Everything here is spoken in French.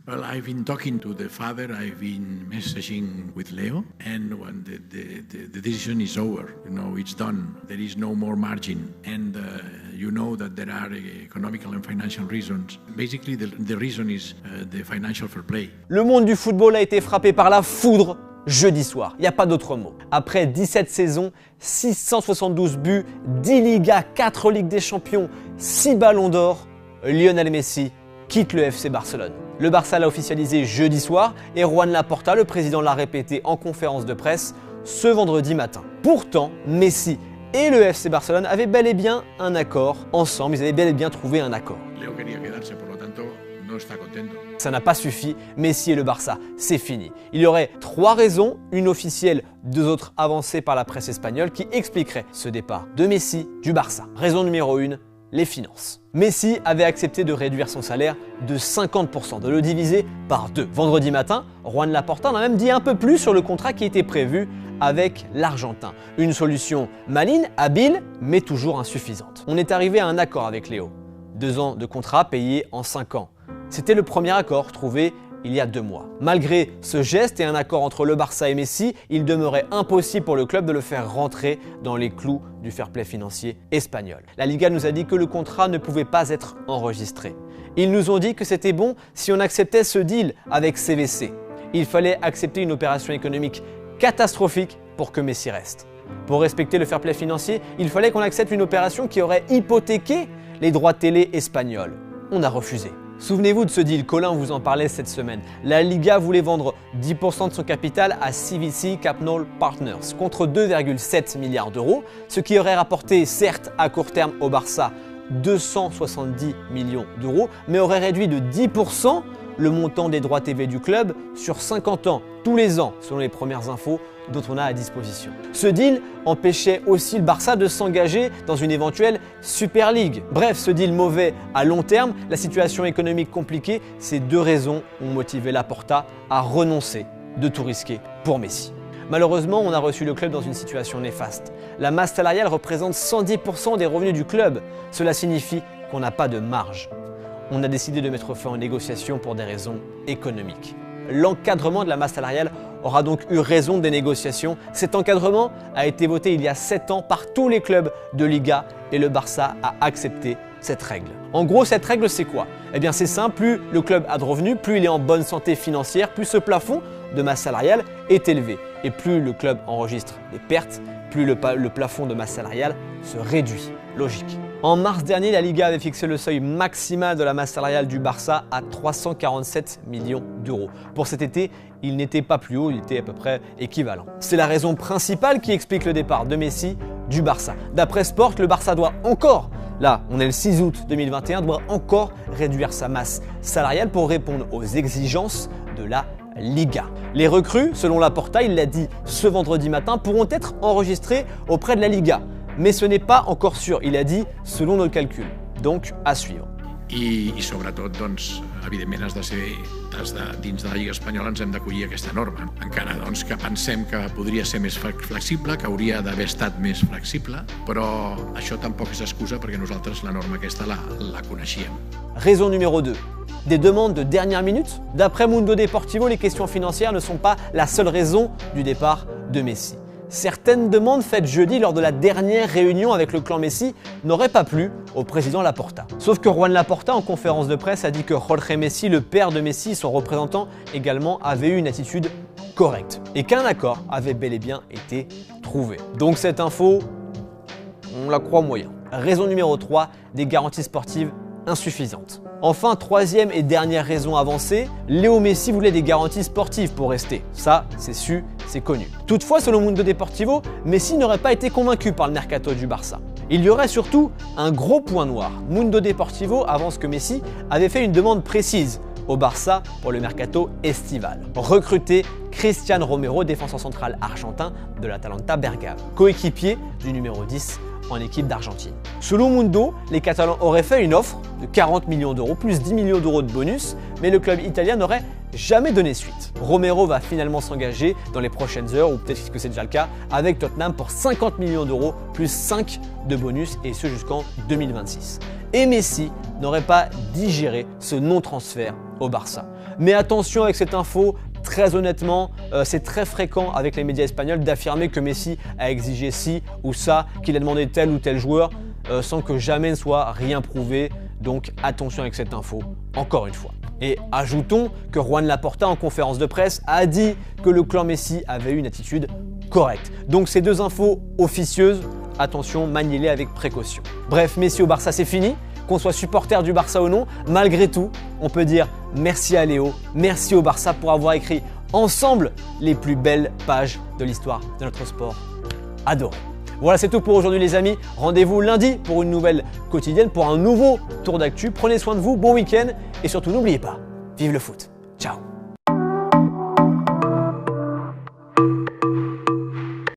Well, I've been talking to the father, I've been messaging with Leo, and when the decision is over, it's done. There is no more margin, and you know that there are economical and financial reasons. Basically, the reason is the financial fair play. Le monde du football a été frappé par la foudre jeudi soir, il n'y a pas d'autre mot. Après 17 saisons, 672 buts, 10 Ligas, 4 Ligues des Champions, 6 Ballons d'Or, Lionel Messi quitte le FC Barcelone. Le Barça l'a officialisé jeudi soir et Juan Laporta, le président, l'a répété en conférence de presse ce vendredi matin. Pourtant, Messi et le FC Barcelone avaient bel et bien un accord ensemble, ils avaient bel et bien trouvé un accord. Leo quería quedarse, por lo tanto, no está contento. Ça n'a pas suffi, Messi et le Barça, c'est fini. Il y aurait 3 raisons, une officielle, 2 autres avancées par la presse espagnole qui expliqueraient ce départ de Messi du Barça. Raison numéro 1, les finances. Messi avait accepté de réduire son salaire de 50%, de le diviser par 2. Vendredi matin, Juan Laporta en a même dit un peu plus sur le contrat qui était prévu avec l'Argentin. Une solution maligne, habile, mais toujours insuffisante. On est arrivé à un accord avec Léo. 2 ans de contrat payés en 5 ans. C'était le premier accord trouvé il y a 2 mois. Malgré ce geste et un accord entre le Barça et Messi, il demeurait impossible pour le club de le faire rentrer dans les clous du fair play financier espagnol. La Liga nous a dit que le contrat ne pouvait pas être enregistré. Ils nous ont dit que c'était bon si on acceptait ce deal avec CVC. Il fallait accepter une opération économique catastrophique pour que Messi reste. Pour respecter le fair play financier, il fallait qu'on accepte une opération qui aurait hypothéqué les droits télé espagnols. On a refusé. Souvenez-vous de ce deal, Colin vous en parlait cette semaine. La Liga voulait vendre 10% de son capital à CVC Capital Partners contre 2,7 milliards d'euros, ce qui aurait rapporté certes à court terme au Barça 270 millions d'euros, mais aurait réduit de 10% le montant des droits TV du club sur 50 ans, tous les ans, selon les premières infos dont on a à disposition. Ce deal empêchait aussi le Barça de s'engager dans une éventuelle Super League. Bref, ce deal mauvais à long terme, la situation économique compliquée, ces 2 raisons ont motivé Laporta à renoncer de tout risquer pour Messi. Malheureusement, on a reçu le club dans une situation néfaste. La masse salariale représente 110% des revenus du club. Cela signifie qu'on n'a pas de marge. On a décidé de mettre fin aux négociations pour des raisons économiques. L'encadrement de la masse salariale aura donc eu raison des négociations. Cet encadrement a été voté il y a 7 ans par tous les clubs de Liga et le Barça a accepté cette règle. En gros, cette règle, c'est quoi? Eh bien, c'est simple, plus le club a de revenus, plus il est en bonne santé financière, plus ce plafond de masse salariale est élevé. Et plus le club enregistre des pertes, plus le plafond de masse salariale se réduit. Logique. En mars dernier, la Liga avait fixé le seuil maximal de la masse salariale du Barça à 347 millions d'euros. Pour cet été, il n'était pas plus haut, il était à peu près équivalent. C'est la raison principale qui explique le départ de Messi du Barça. D'après Sport, le Barça doit encore, là on est le 6 août 2021, doit encore réduire sa masse salariale pour répondre aux exigences de la Liga. Les recrues, selon Laporta, il l'a dit ce vendredi matin, pourront être enregistrées auprès de la Liga. Mais ce n'est pas encore sûr, il a dit selon nos calculs. Donc, à suivre. I sobretot, doncs, evidentment has de ser, dins de la Lliga Espanyola ens hem d'acollir aquesta norma. Encara doncs, que pensem que podria ser més flexible, que hauria d'haver estat més flexible, però això tampoc és excusa perquè nosaltres la norma aquesta la coneixíem. Raison numéro 2. Des demandes de dernière minute? D'après Mundo Deportivo, les questions financières ne sont pas la seule raison du départ de Messi. Certaines demandes faites jeudi lors de la dernière réunion avec le clan Messi n'auraient pas plu au président Laporta. Sauf que Juan Laporta, en conférence de presse, a dit que Jorge Messi, le père de Messi, son représentant également, avait eu une attitude correcte et qu'un accord avait bel et bien été trouvé. Donc cette info, on la croit moyen. Raison numéro 3, des garanties sportives insuffisantes. Enfin, troisième et dernière raison avancée, Léo Messi voulait des garanties sportives pour rester. Ça, c'est su, c'est connu. Toutefois, selon Mundo Deportivo, Messi n'aurait pas été convaincu par le mercato du Barça. Il y aurait surtout un gros point noir. Mundo Deportivo avance que Messi avait fait une demande précise au Barça pour le mercato estival. Recruter Cristian Romero, défenseur central argentin de l'Atalanta Bergame, coéquipier du numéro 10 en équipe d'Argentine. Selon Mundo, les Catalans auraient fait une offre de 40 millions d'euros plus 10 millions d'euros de bonus, mais le club italien n'aurait jamais donné suite. Romero va finalement s'engager dans les prochaines heures, ou peut-être que c'est déjà le cas, avec Tottenham pour 50 millions d'euros plus 5 de bonus, et ce jusqu'en 2026. Et Messi n'aurait pas digéré ce non-transfert au Barça. Mais attention avec cette info, très honnêtement, c'est très fréquent avec les médias espagnols d'affirmer que Messi a exigé ci ou ça, qu'il a demandé tel ou tel joueur, sans que jamais ne soit rien prouvé. Donc attention avec cette info, encore une fois. Et ajoutons que Juan Laporta, en conférence de presse, a dit que le clan Messi avait eu une attitude correcte. Donc ces deux infos officieuses, attention, maniez-les avec précaution. Bref, Messi au Barça, c'est fini. Qu'on soit supporter du Barça ou non, malgré tout, on peut dire merci à Léo, merci au Barça pour avoir écrit ensemble les plus belles pages de l'histoire de notre sport adoré. Voilà, c'est tout pour aujourd'hui les amis. Rendez-vous lundi pour une nouvelle quotidienne, pour un nouveau tour d'actu. Prenez soin de vous, bon week-end et surtout n'oubliez pas, vive le foot. Ciao.